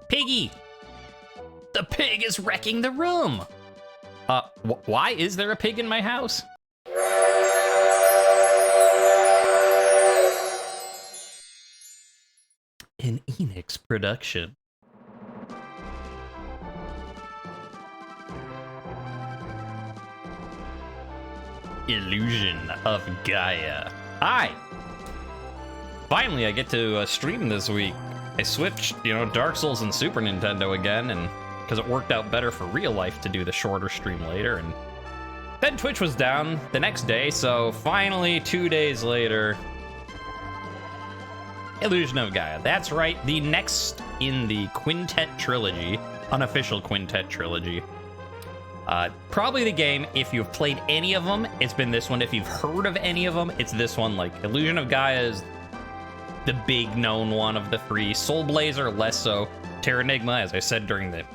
Piggy! The pig is wrecking the room! Why is there a pig in my house? An Enix production. Illusion of Gaia. Hi! Finally, I get to stream this week. I switched, Dark Souls and Super Nintendo again, and because it worked out better for real life to do the shorter stream later, and then Twitch was down the next day, so finally, 2 days later, Illusion of Gaia. That's right, the next in the Quintet Trilogy, unofficial Quintet Trilogy. Probably the game, if you've played any of them, it's been this one. If you've heard of any of them, it's this one. Like, Illusion of Gaia is the big known one of the three. Soul Blazer, less so. Terranigma, as I said during the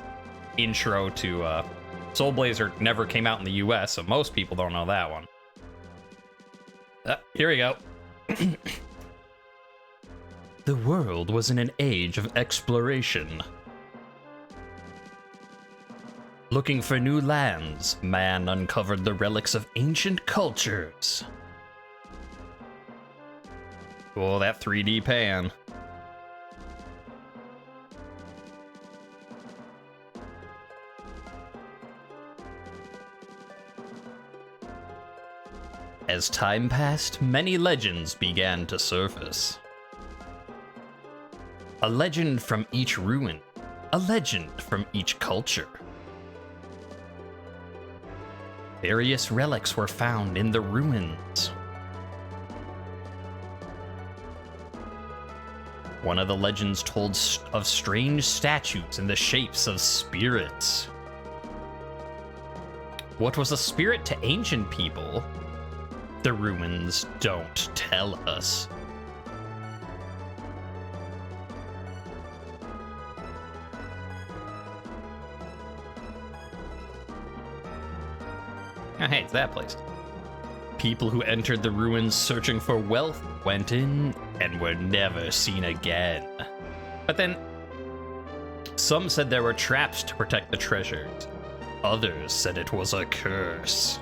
intro to Soul Blazer, never came out in the US, so most people don't know that one. Here we go. The world was in an age of exploration. Looking for new lands, man uncovered the relics of ancient cultures. Oh, that 3D pan. As time passed, many legends began to surface. A legend from each ruin, a legend from each culture. Various relics were found in the ruins. One of the legends told of strange statues in the shapes of spirits. What was a spirit to ancient people? The ruins don't tell us. Oh, hey, it's that place. People who entered the ruins searching for wealth went in and were never seen again. But then, some said there were traps to protect the treasures. Others said it was a curse.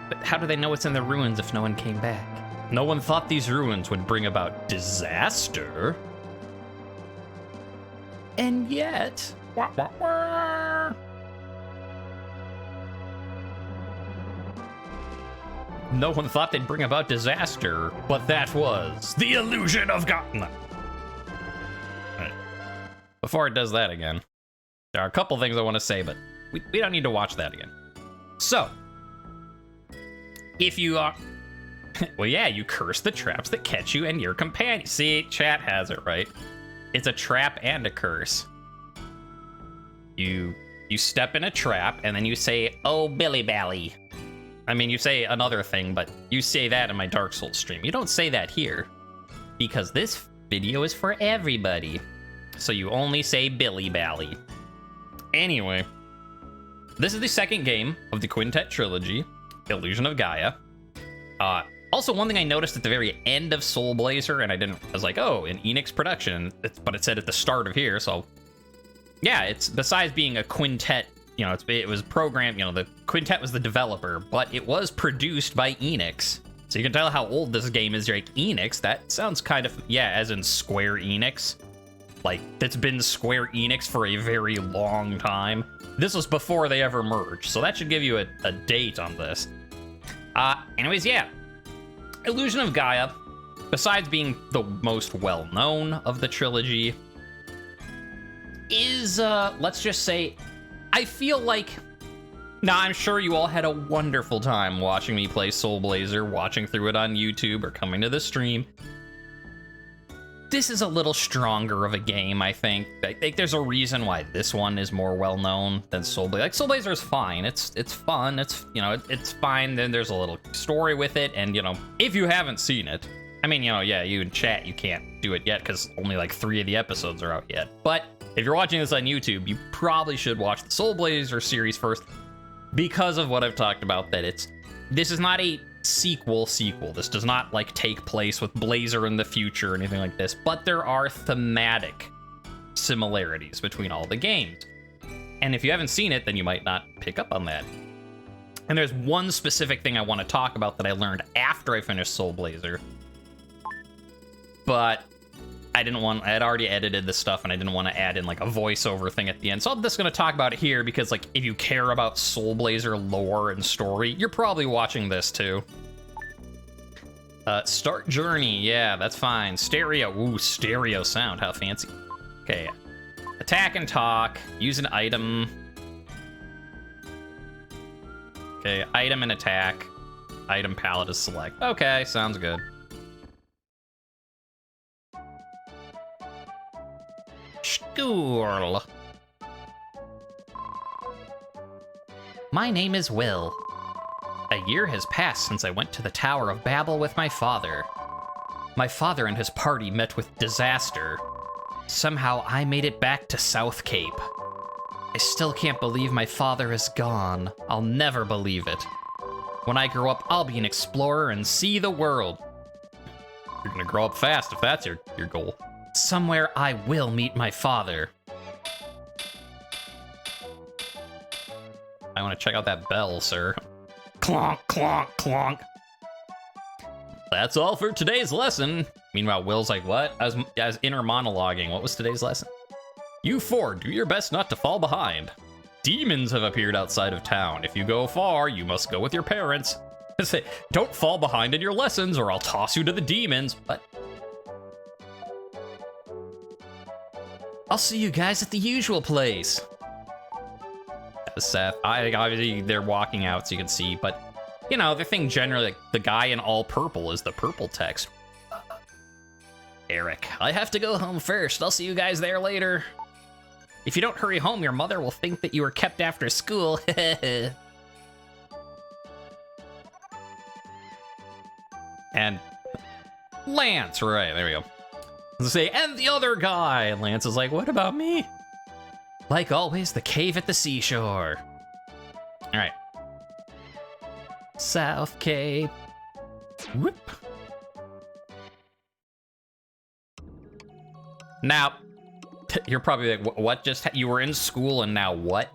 But how do they know what's in the ruins if no one came back? No one thought these ruins would bring about disaster. And yet... No one thought they'd bring about disaster, but that was the illusion of Gaia. Right. Before it does that again, there are a couple things I want to say, but we don't need to watch that again. So, if you are... well, yeah, you curse the traps that catch you and your companion. See, chat has it right. It's a trap and a curse. You step in a trap, and then you say, "Oh, Billy Bally." I mean, you say another thing, but you say that in my Dark Souls stream. You don't say that here, because this video is for everybody. So you only say Billy Bally. Anyway, this is the second game of the Quintet Trilogy, Illusion of Gaia. Also, one thing I noticed at the very end of Soul Blazer, and I was like, oh, an Enix production, but it said at the start of here, so... yeah, it's, besides being a quintet, it was programmed, the Quintet was the developer, but it was produced by Enix. So you can tell how old this game is. You're like, Enix? That sounds kind of, yeah, as in Square Enix. Like, that's been Square Enix for a very long time. This was before they ever merged, so that should give you a date on this. Anyways, yeah. Illusion of Gaia, besides being the most well-known of the trilogy, is, let's just say, I feel like... now, I'm sure you all had a wonderful time watching me play Soul Blazer, watching through it on YouTube, or coming to the stream. This is a little stronger of a game, I think. I think there's a reason why this one is more well-known than Soul Blazer. Like, Soul Blazer is fine. It's fun. It's, it's fine. Then there's a little story with it, and, if you haven't seen it, I mean, yeah, you in chat, you can't do it yet, because only, 3 of the episodes are out yet. But if you're watching this on YouTube, you probably should watch the Soul Blazer series first, because of what I've talked about, that this is not a sequel. This does not like take place with Blazer in the future or anything like this, but there are thematic similarities between all the games. And if you haven't seen it, then you might not pick up on that. And there's one specific thing I want to talk about that I learned after I finished Soul Blazer. But I had already edited the stuff and I didn't want to add in like a voiceover thing at the end. So I'm just going to talk about it here because like if you care about Soul Blazer lore and story, you're probably watching this too. Start journey. Yeah, that's fine. Stereo. Ooh, stereo sound. How fancy. Okay. Attack and talk. Use an item. Okay, item and attack. Item palette is select. Okay, sounds good. School. My name is Will. A year has passed since I went to the Tower of Babel with my father. My father and his party met with disaster. Somehow I made it back to South Cape. I still can't believe my father is gone. I'll never believe it. When I grow up, I'll be an explorer and see the world. You're gonna grow up fast if that's your goal. Somewhere I will meet my father. I want to check out that bell, sir. Clonk, clonk, clonk. That's all for today's lesson. Meanwhile, Will's like, what? I was inner monologuing. What was today's lesson? You four, do your best not to fall behind. Demons have appeared outside of town. If you go far, you must go with your parents. Say, don't fall behind in your lessons or I'll toss you to the demons. What? I'll see you guys at the usual place. Seth, obviously they're walking out so you can see, but you know, the thing generally, like, the guy in all purple is the purple text. Eric, I have to go home first. I'll see you guys there later. If you don't hurry home, your mother will think that you were kept after school. And Lance, right, there we go. Let's say, and the other guy. And Lance is like, what about me? Like always, the cave at the seashore. All right. South Cape. Whoop. Now, you're probably like, what just, you were in school and now what?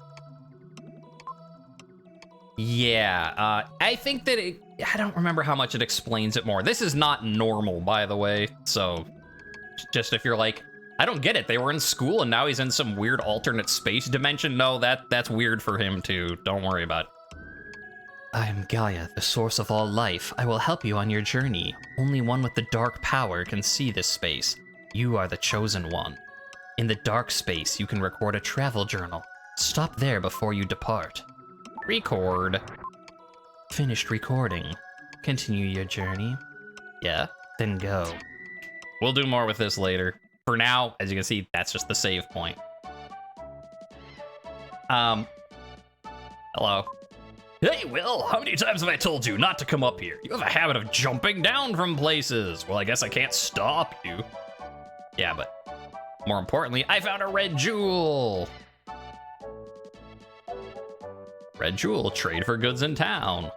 Yeah, I think that I don't remember how much it explains it more. This is not normal, by the way, so just if you're like, I don't get it, they were in school and now he's in some weird alternate space dimension. No, that's weird for him too. Don't worry about it. I am Gaia, the source of all life. I will help you on your journey. Only one with the dark power can see this space. You are the chosen one. In the dark space, you can record a travel journal. Stop there before you depart. Record. Finished recording. Continue your journey. Yeah, then go. We'll do more with this later. For now, as you can see, that's just the save point. Hello. Hey, Will, how many times have I told you not to come up here? You have a habit of jumping down from places. Well, I guess I can't stop you. Yeah, but more importantly, I found a red jewel. Red jewel, trade for goods in town.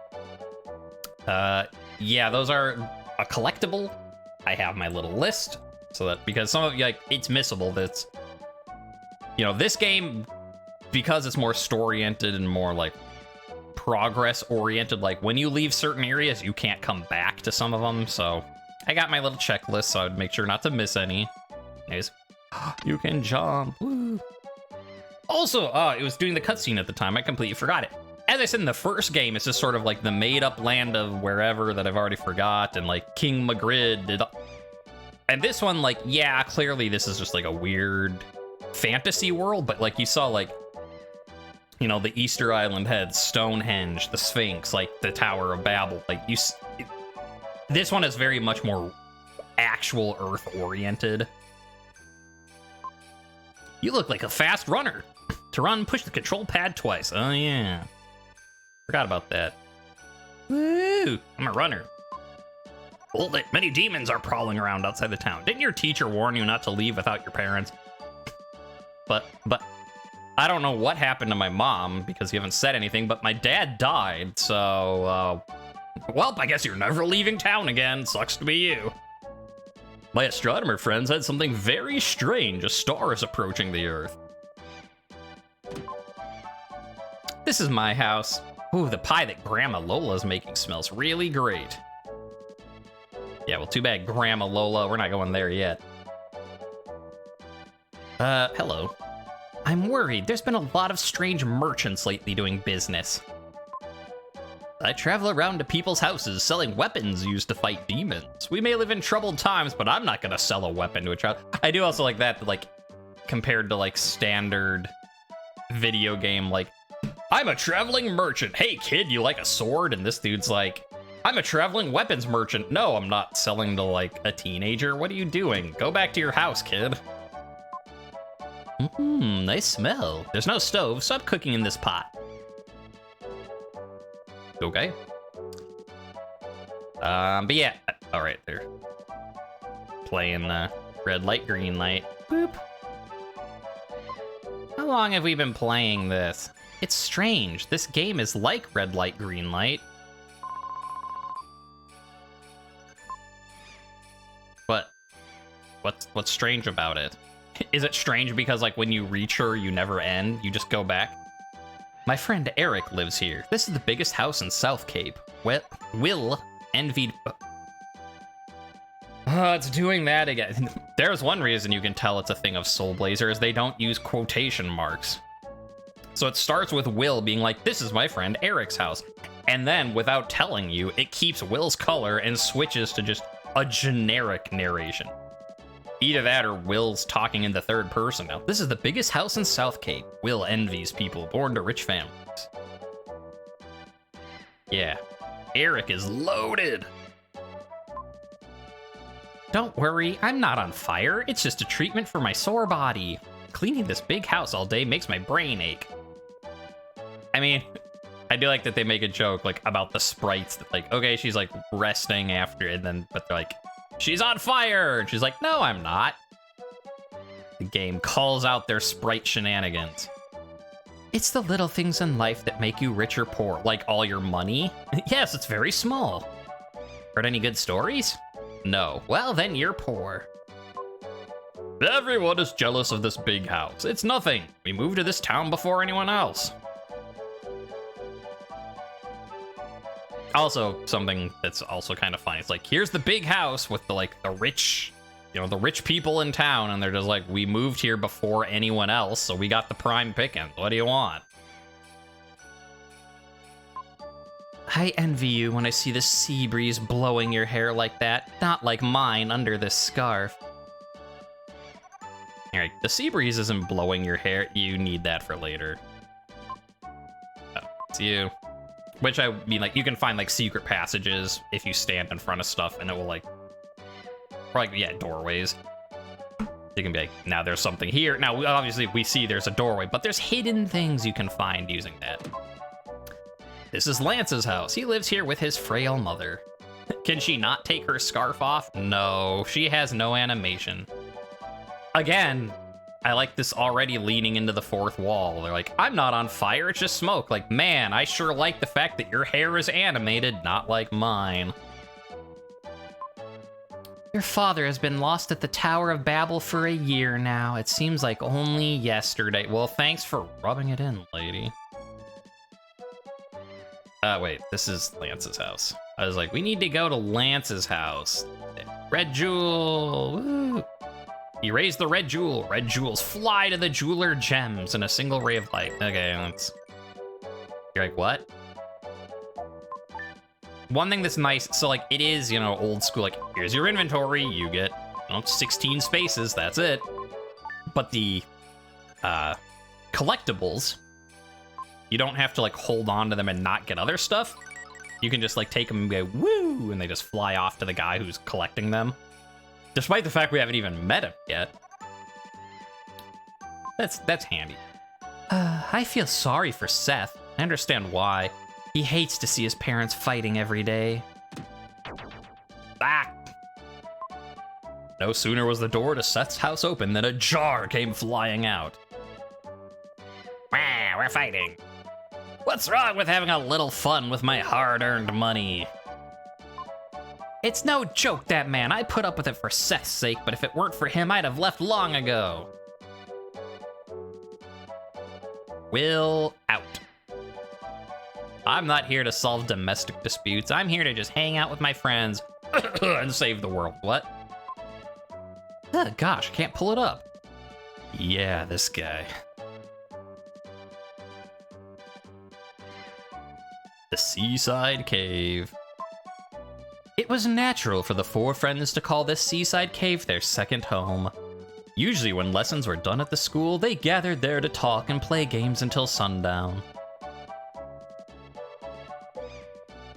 Yeah, those are a collectible. I have my little list so that, because some of you, like, it's missable. That's, you know, this game, because it's more story-oriented and more like progress-oriented, like when you leave certain areas, you can't come back to some of them. So I got my little checklist so I'd make sure not to miss any. Anyways, you can jump. Woo. Also, it was doing the cutscene at the time. I completely forgot it. As I said in the first game, it's just sort of like the made-up land of wherever that I've already forgot, and like King Magrid did. And this one, like, yeah, clearly this is just like a weird fantasy world, but like you saw, like, you know, the Easter Island heads, Stonehenge, the Sphinx, like the Tower of Babel. Like this one is very much more actual Earth-oriented. You look like a fast runner. To run, push the control pad twice. Oh, yeah. Forgot about that. Woo! I'm a runner. Hold it. Many demons are prowling around outside the town. Didn't your teacher warn you not to leave without your parents? But I don't know what happened to my mom because you haven't said anything, but my dad died, so Well, I guess you're never leaving town again. Sucks to be you. My astronomer friends had something very strange. A star is approaching the Earth. This is my house. Ooh, the pie that Grandma Lola's making smells really great. Yeah, well, too bad, Grandma Lola. We're not going there yet. Hello. I'm worried. There's been a lot of strange merchants lately doing business. I travel around to people's houses selling weapons used to fight demons. We may live in troubled times, but I'm not gonna sell a weapon to a child. I do also like that, like, compared to, like, standard video game, like, I'm a traveling merchant. Hey, kid, you like a sword? And this dude's like, I'm a traveling weapons merchant. No, I'm not selling to, like, a teenager. What are you doing? Go back to your house, kid. Nice smell. There's no stove, so I'm cooking in this pot. Okay. But yeah, all right, they're playing red light, green light. Boop. How long have we been playing this? It's strange. This game is like red light, green light. But what's strange about it? Is it strange because, like, when you reach her, you never end? You just go back? My friend Eric lives here. This is the biggest house in South Cape. Will envied... it's doing that again. There's one reason you can tell it's a thing of Soul Blazer is they don't use quotation marks. So it starts with Will being like, this is my friend Eric's house. And then, without telling you, it keeps Will's color and switches to just a generic narration. Either that or Will's talking in the third person now. This is the biggest house in South Cape. Will envies people born to rich families. Yeah. Eric is loaded. Don't worry, I'm not on fire. It's just a treatment for my sore body. Cleaning this big house all day makes my brain ache. I mean, I do like that they make a joke, like, about the sprites. That, like, okay, she's, like, resting after, and then, but they're like, she's on fire! And she's like, no, I'm not. The game calls out their sprite shenanigans. It's the little things in life that make you rich or poor, like all your money. Yes, it's very small. Heard any good stories? No. Well, then you're poor. Everyone is jealous of this big house. It's nothing. We moved to this town before anyone else. Also, something that's also kind of funny. It's like, here's the big house with the, like, the rich, you know, the rich people in town, and they're just like, we moved here before anyone else, so we got the prime pickings. What do you want? I envy you when I see the sea breeze blowing your hair like that, not like mine under this scarf. All right, the sea breeze isn't blowing your hair. You need that for later. Oh, it's you. Which, I mean, like, you can find, like, secret passages if you stand in front of stuff, and it will, like, or, like, yeah, doorways. You can be like, now there's something here. Now, obviously, we see there's a doorway, but there's hidden things you can find using that. This is Lance's house. He lives here with his frail mother. Can she not take her scarf off? No, she has no animation. Again, I like this already leaning into the fourth wall. They're like, I'm not on fire, it's just smoke. Like, man, I sure like the fact that your hair is animated, not like mine. Your father has been lost at the Tower of Babel for a year now. It seems like only yesterday. Well, thanks for rubbing it in, lady. Wait, this is Lance's house. I was like, we need to go to Lance's house. Red Jewel, woo. He raised the red jewel. Red jewels fly to the jeweler gems in a single ray of light. Okay, let's... You're like, what? One thing that's nice, so, like, it is, you know, old school, like, here's your inventory, you get, you know, 16 spaces, that's it. But the, collectibles, you don't have to, like, hold on to them and not get other stuff. You can just, like, take them and go, woo, and they just fly off to the guy who's collecting them. Despite the fact we haven't even met him yet. That's handy. I feel sorry for Seth. I understand why. He hates to see his parents fighting every day. Ah! No sooner was the door to Seth's house open than a jar came flying out. Wah, we're fighting. What's wrong with having a little fun with my hard-earned money? It's no joke, that man. I put up with it for Seth's sake, but if it weren't for him, I'd have left long ago. Will out. I'm not here to solve domestic disputes. I'm here to just hang out with my friends and save the world. What? Oh, gosh, can't pull it up. Yeah, this guy. The seaside cave. It was natural for the four friends to call this seaside cave their second home. Usually when lessons were done at the school, they gathered there to talk and play games until sundown.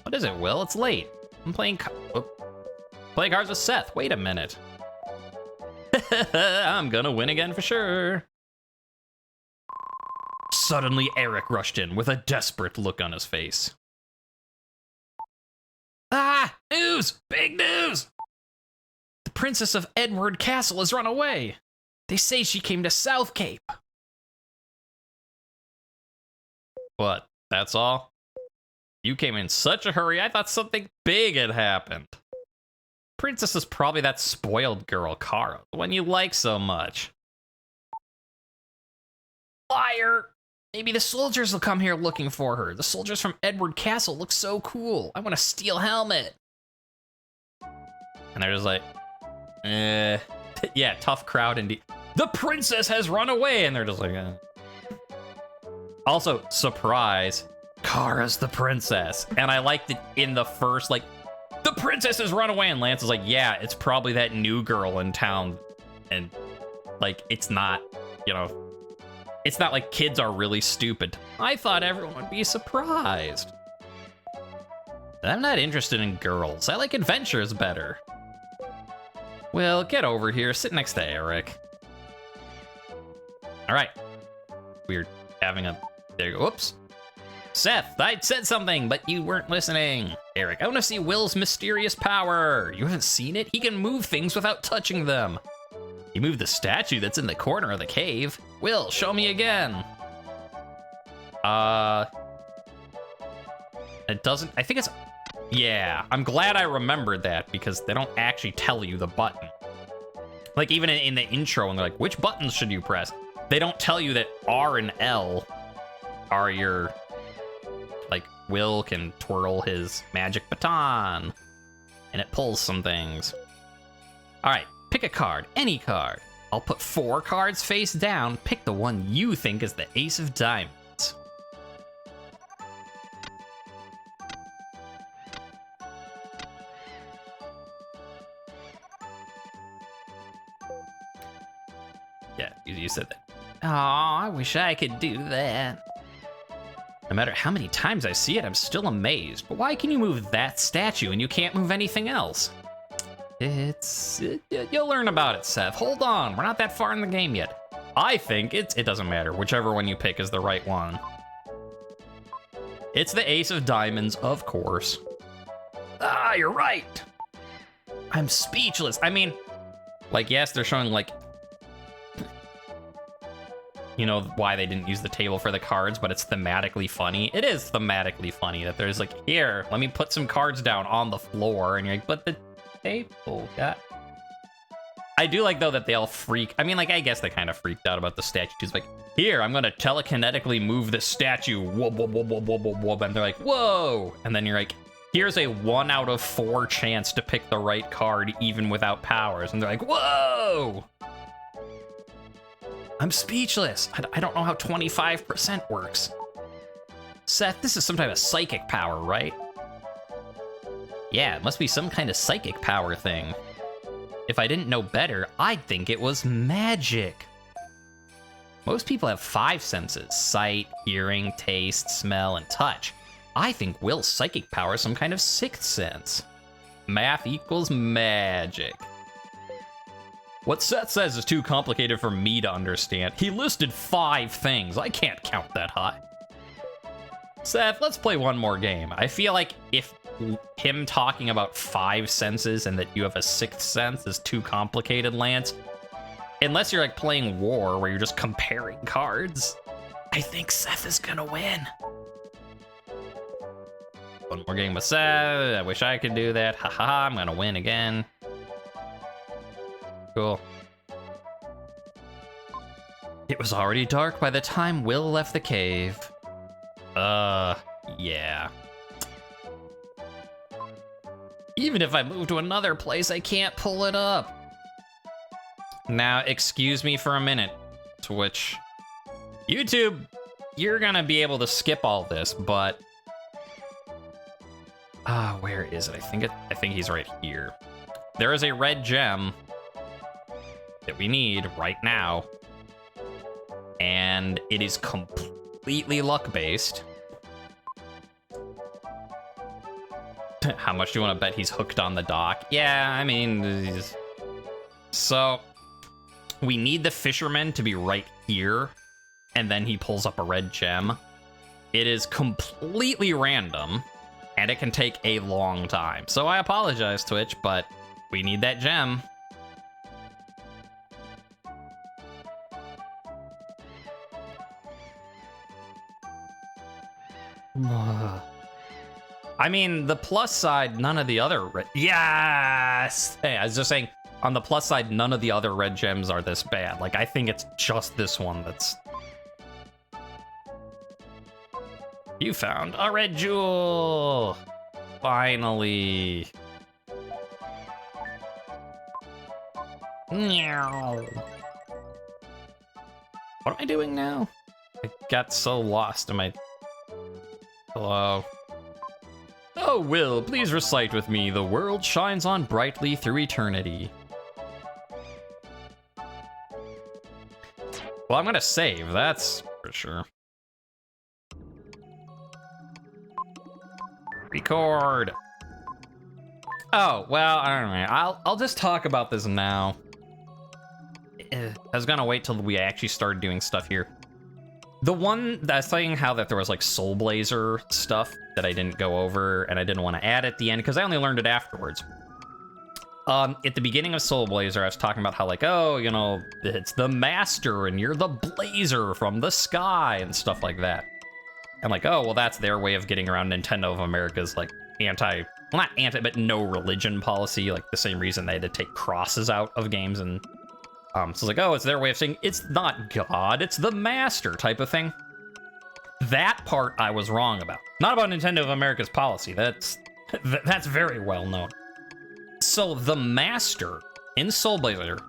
What is it, Will? It's late. I'm playing play cards with Seth. Wait a minute. I'm gonna win again for sure. Suddenly, Eric rushed in with a desperate look on his face. Ah! News! Big news! The Princess of Edward Castle has run away. They say she came to South Cape. What? That's all? You came in such a hurry, I thought something big had happened. Princess is probably that spoiled girl, Kara, the one you like so much. Liar! Maybe the soldiers will come here looking for her. The soldiers from Edward Castle look so cool. I want a steel helmet. And they're just like, yeah, tough crowd indeed. The princess has run away, and they're just like, Also, surprise, Kara's the princess. And I liked it in the first, like, the princess has run away, and Lance is like, yeah, it's probably that new girl in town. And, like, it's not, you know, it's not like kids are really stupid. I thought everyone would be surprised. I'm not interested in girls. I like adventures better. Well, get over here. Sit next to Eric. All right. We're having a... There you go. Whoops. Seth, I said something, but you weren't listening. Eric, I want to see Will's mysterious power. You haven't seen it? He can move things without touching them. He moved the statue that's in the corner of the cave. Will, show me again. It doesn't... I think it's... Yeah, I'm glad I remembered that because they don't actually tell you the button. Like, even in the intro, and they're like, which buttons should you press? They don't tell you that R and L are your... Like, Will can twirl his magic baton, and it pulls some things. All right, pick a card, any card. I'll put 4 cards face down. Pick the one you think is the ace of diamonds. Yeah, you said that. Oh, I wish I could do that. No matter how many times I see it, I'm still amazed. But why can you move that statue and you can't move anything else? You'll learn about it, Seth. Hold on, we're not that far in the game yet. I think it doesn't matter. Whichever one you pick is the right one. It's the ace of diamonds, of course. Ah, you're right. I'm speechless. I mean, like, yes, they're showing, like, you know, why they didn't use the table for the cards, but it's thematically funny. It is thematically funny that there's like, here, let me put some cards down on the floor, and you're like, but the table got... I do like, though, that they all freak. I mean, like, I guess they kind of freaked out about the statue. She's like, here, I'm going to telekinetically move this statue. Whoa, whoa, whoa, whoa, whoa, whoa, whoa. And they're like, whoa. And then you're like, here's a 1 out of 4 chance to pick the right card, even without powers. And they're like, whoa. I'm speechless. I don't know how 25% works. Seth, this is some type of psychic power, right? Yeah, it must be some kind of psychic power thing. If I didn't know better, I'd think it was magic. Most people have 5 senses: sight, hearing, taste, smell, and touch. I think Will's psychic power is some kind of 6th sense. Math equals magic. What Seth says is too complicated for me to understand. He listed 5 things. I can't count that high. Seth, let's play one more game. I feel like if him talking about 5 senses and that you have a 6th sense is too complicated, Lance, unless you're like playing War where you're just comparing cards, I think Seth is gonna win. One more game of set. I wish I could do that. Ha ha ha, I'm gonna win again. Cool. It was already dark by the time Will left the cave. Yeah. Even if I move to another place, I can't pull it up. Now, excuse me for a minute, Twitch. YouTube, you're gonna be able to skip all this, but... where is it? I think he's right here. There is a red gem that we need right now, and it is completely luck-based. How much do you want to bet he's hooked on the dock? Yeah, I mean... So, we need the fisherman to be right here, and then he pulls up a red gem. It is completely random, and it can take a long time. So I apologize, Twitch, but we need that gem. I mean, the plus side, none of the other yes! Hey, I was just saying, on the plus side, none of the other red gems are this bad. Like, I think it's just this one that's... You found a red jewel! Finally. Meow. What am I doing now? I got so lost in my... Hello? Oh, Will, please recite with me, the world shines on brightly through eternity. Well, I'm gonna save, that's for sure. Record. Oh, well, I don't know. I'll just talk about this now. I was gonna wait till we actually started doing stuff here. The one that's saying how that there was like Soul Blazer stuff that I didn't go over and I didn't want to add at the end because I only learned it afterwards. At the beginning of Soul Blazer, I was talking about how like, oh, you know, it's the master and you're the blazer from the sky and stuff like that. And like, oh, well, that's their way of getting around Nintendo of America's like well, not anti, but no religion policy, like the same reason they had to take crosses out of games. And so it's like, oh, it's their way of saying it's not God, it's the master type of thing. That part I was wrong about. Not about Nintendo of America's policy. That's very well known. So the master in Soul Blazer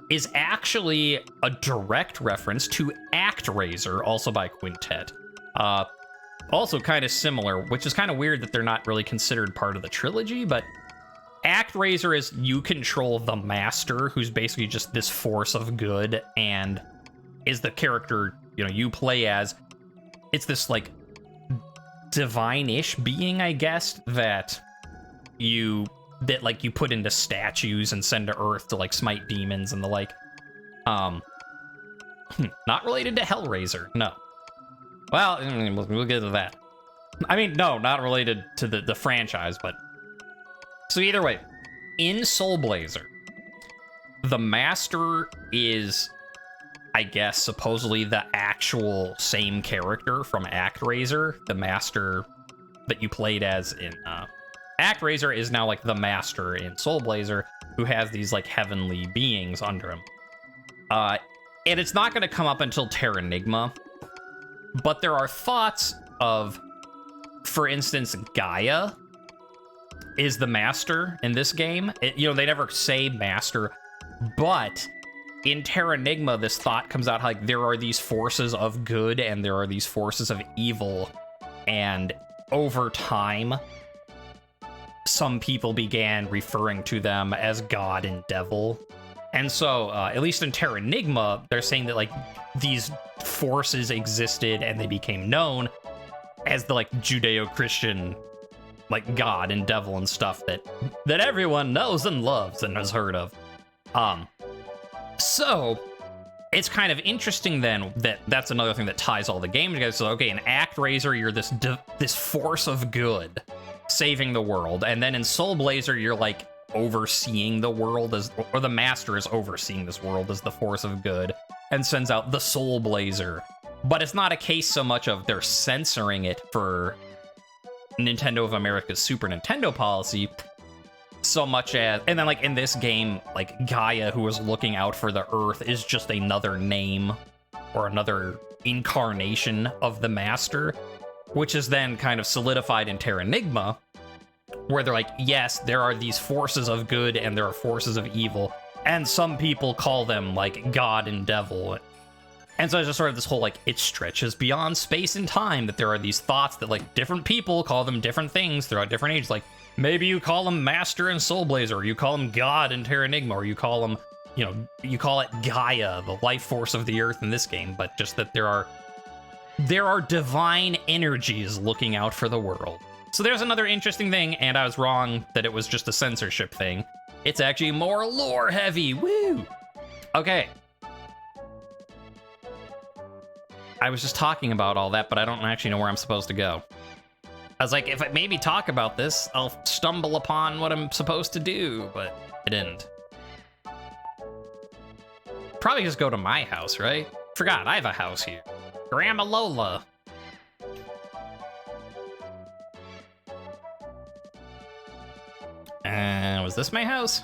is actually a direct reference to ActRaiser, also by Quintet. Also kind of similar, which is kind of weird that they're not really considered part of the trilogy, but ActRaiser is you control the master, who's basically just this force of good, and is the character, you know, you play as. It's this, like, divine-ish being, I guess, that you put into statues and send to Earth to, like, smite demons and the like. Not related to Hellraiser, no. Well, we'll get to that. I mean, no, not related to the franchise, but... So either way, in Soul Blazer, the master is, I guess, supposedly the actual same character from ActRaiser. The master that you played as in ActRaiser is now like the master in Soul Blazer, who has these like heavenly beings under him. And it's not going to come up until Terranigma, but there are thoughts of, for instance, Gaia is the master in this game. You know, they never say master, but in Terranigma, this thought comes out like there are these forces of good and there are these forces of evil, and over time, some people began referring to them as God and Devil. And so, at least in Terranigma, they're saying that like these forces existed and they became known as the like Judeo-Christian like God and Devil and stuff that everyone knows and loves and has heard of. So it's kind of interesting then that's another thing that ties all the games together. So okay, in ActRaiser, you're this force of good saving the world, and then in Soul Blazer, you're like overseeing the world or the master is overseeing this world as the force of good and sends out the Soul Blazer. But it's not a case so much of they're censoring it for Nintendo of America's Super Nintendo policy, so much as, and then like in this game, like Gaia, who was looking out for the Earth, is just another name or another incarnation of the Master, which is then kind of solidified in Terranigma, where they're like, yes, there are these forces of good and there are forces of evil, and some people call them like God and Devil. And so it's just sort of this whole like, it stretches beyond space and time, that there are these thoughts that like different people call them different things throughout different ages. Like maybe you call them Master and Soul Blazer, or you call them God and Terranigma, or you call them, you know, you call it Gaia, the life force of the Earth in this game, but just that there are divine energies looking out for the world. So there's another interesting thing, and I was wrong that it was just a censorship thing. It's actually more lore heavy. Woo! Okay. I was just talking about all that, but I don't actually know where I'm supposed to go. I was like, if I maybe talk about this, I'll stumble upon what I'm supposed to do, but I didn't. Probably just go to my house, right? Forgot, I have a house here. Grandma Lola. Was this my house?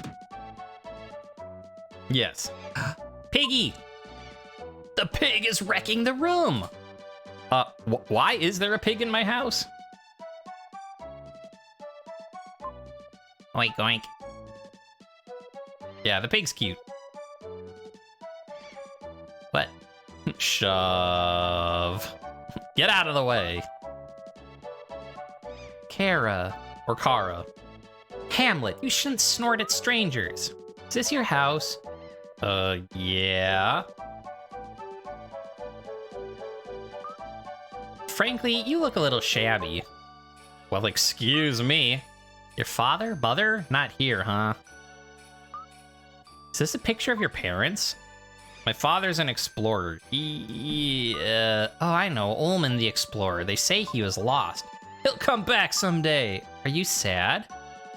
Yes. Piggy! The pig is wrecking the room! Why is there a pig in my house? Oink, oink. Yeah, the pig's cute. What? Shove. Get out of the way. Kara. Or Kara. Hamlet, you shouldn't snort at strangers. Is this your house? Yeah. Frankly, you look a little shabby. Well, excuse me. Your father, mother, not here, huh? Is this a picture of your parents? My father's an explorer. Oh, I know, Ullman the explorer. They say he was lost. He'll come back someday. Are you sad?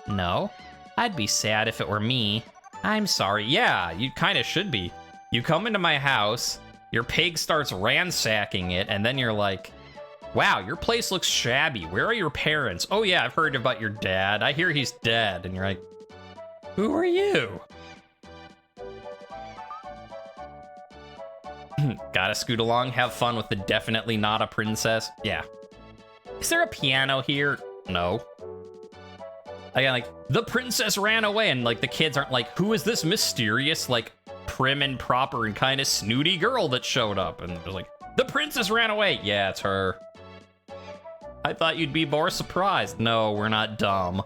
No. I'd be sad if it were me. I'm sorry. Yeah, you kind of should be. You come into my house, your pig starts ransacking it, and then you're like, wow, your place looks shabby. Where are your parents? Oh yeah, I've heard about your dad. I hear he's dead. And you're like, who are you? Gotta scoot along, have fun with the definitely not a princess. Yeah. Is there a piano here? No. Again, like, the princess ran away, and like the kids aren't like, who is this mysterious, like, prim and proper and kind of snooty girl that showed up? And they're like, the princess ran away. Yeah, it's her. I thought you'd be more surprised. No, we're not dumb.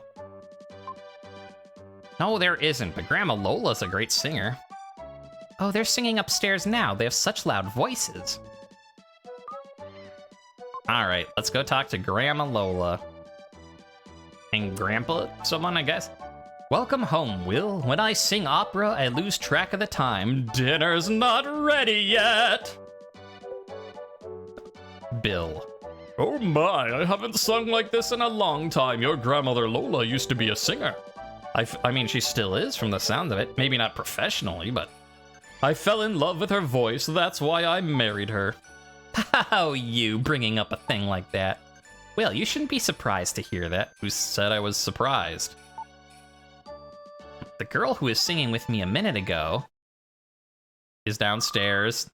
No, there isn't, but Grandma Lola's a great singer. Oh, they're singing upstairs now. They have such loud voices. All right, let's go talk to Grandma Lola. And Grandpa, someone, I guess. Welcome home, Will. When I sing opera, I lose track of the time. Dinner's not ready yet. Bill. Oh my, I haven't sung like this in a long time. Your grandmother Lola used to be a singer. I mean, she still is from the sound of it. Maybe not professionally, but I fell in love with her voice. That's why I married her. How you bringing up a thing like that? Well, you shouldn't be surprised to hear that. Who said I was surprised? The girl who was singing with me a minute ago is downstairs.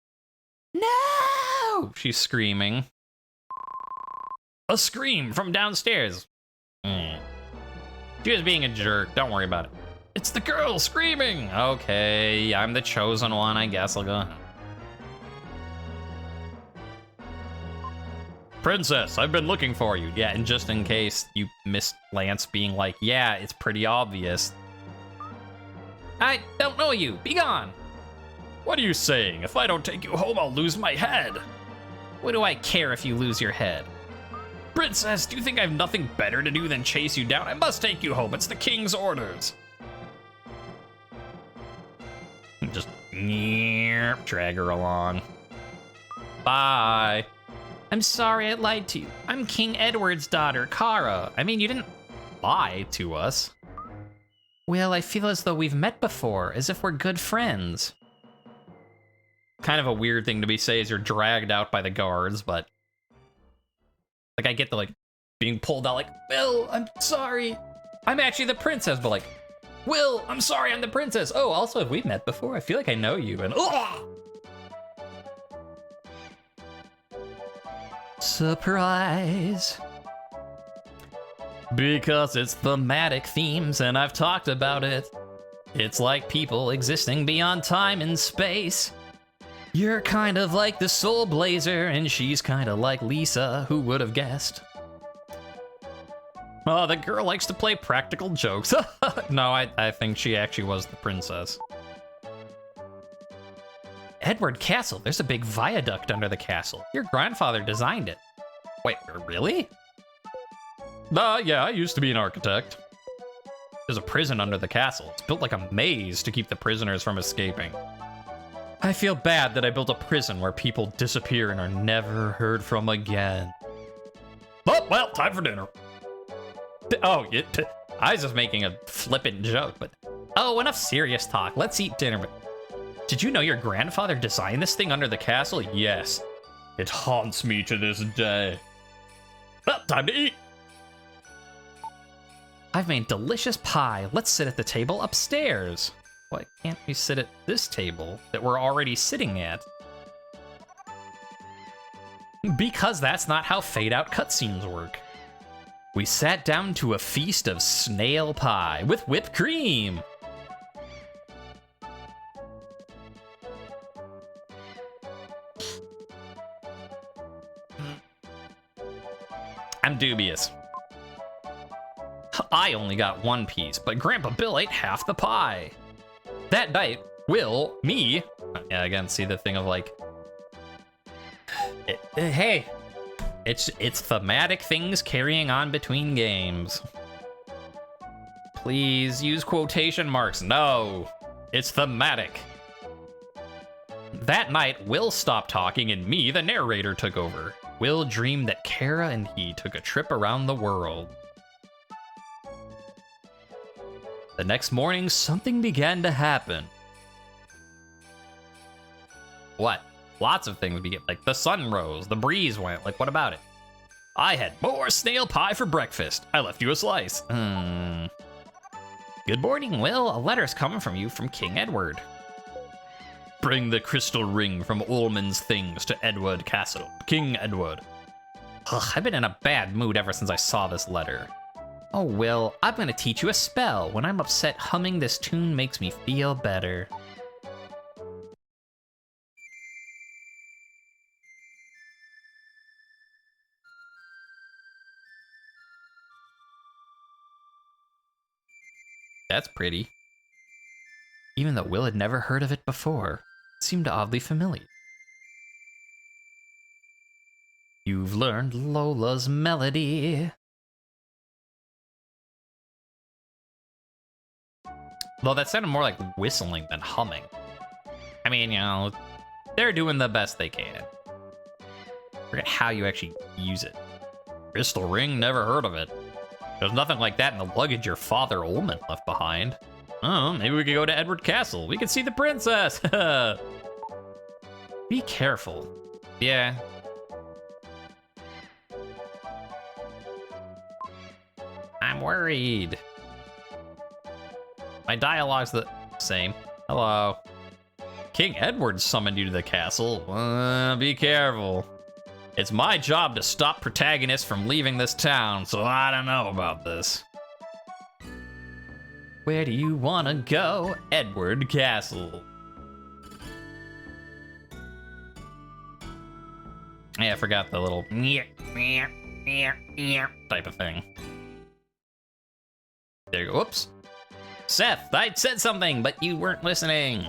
No! She's screaming. A scream from downstairs. She was being a jerk. Don't worry about it. It's the girl screaming. Okay, I'm the chosen one. I guess I'll go. Princess, I've been looking for you. Yeah, and just in case you missed Lance being like, yeah, it's pretty obvious. I don't know you. Be gone. What are you saying? If I don't take you home, I'll lose my head. What do I care if you lose your head? Princess, do you think I have nothing better to do than chase you down? I must take you home. It's the king's orders. Just drag her along. Bye. I'm sorry I lied to you. I'm King Edward's daughter, Kara. I mean, you didn't lie to us. Well, I feel as though we've met before, as if we're good friends. Kind of a weird thing to be say as you're dragged out by the guards, but like, I get the like being pulled out like, Will, I'm sorry. I'm actually the princess, but like, Will, I'm sorry, I'm the princess. Oh, also, have we met before? I feel like I know you. And surprise. Because it's thematic themes, and I've talked about it. It's like people existing beyond time and space. You're kind of like the Soul Blazer, and she's kind of like Lisa, who would have guessed? Oh, the girl likes to play practical jokes. No, I think she actually was the princess. Edward Castle, there's a big viaduct under the castle. Your grandfather designed it. Wait, really? Yeah, I used to be an architect. There's a prison under the castle. It's built like a maze to keep the prisoners from escaping. I feel bad that I built a prison where people disappear and are never heard from again. Oh, well, time for dinner. Oh, I was just making a flippant joke, but... Oh, enough serious talk. Let's eat dinner. Did you know your grandfather designed this thing under the castle? Yes. It haunts me to this day. Well, time to eat. I've made delicious pie. Let's sit at the table upstairs. Why can't we sit at this table that we're already sitting at? Because that's not how fade-out cutscenes work. We sat down to a feast of snail pie with whipped cream. I'm dubious. I only got one piece, but Grandpa Bill ate half the pie. That night, Will, me, yeah, again, see the thing of like, hey, it's thematic things carrying on between games. Please use quotation marks. No, it's thematic. That night, Will stopped talking and me, the narrator, took over. Will dreamed that Kara and he took a trip around the world. The next morning, something began to happen. What? Lots of things began, like the sun rose, the breeze went, like what about it? I had more snail pie for breakfast. I left you a slice. Good morning, Will. A letter's coming from you from King Edward. Bring the crystal ring from Ullman's things to Edward Castle. King Edward. Ugh, I've been in a bad mood ever since I saw this letter. Oh, Will, I'm gonna teach you a spell. When I'm upset, humming this tune makes me feel better. That's pretty. Even though Will had never heard of it before, it seemed oddly familiar. You've learned Lola's melody. Though that sounded more like whistling than humming. I mean, you know, they're doing the best they can. Forget how you actually use it. Crystal ring, never heard of it. There's nothing like that in the luggage your father Ullman left behind. Oh, maybe we could go to Edward Castle. We could see the princess. Be careful. Yeah. I'm worried. My dialogue's the same. Hello. King Edward summoned you to the castle. Be careful. It's my job to stop protagonists from leaving this town, so I don't know about this. Where do you want to go? Edward Castle. Yeah, I forgot the little type of thing. There you go. Whoops. Seth, I said something, but you weren't listening.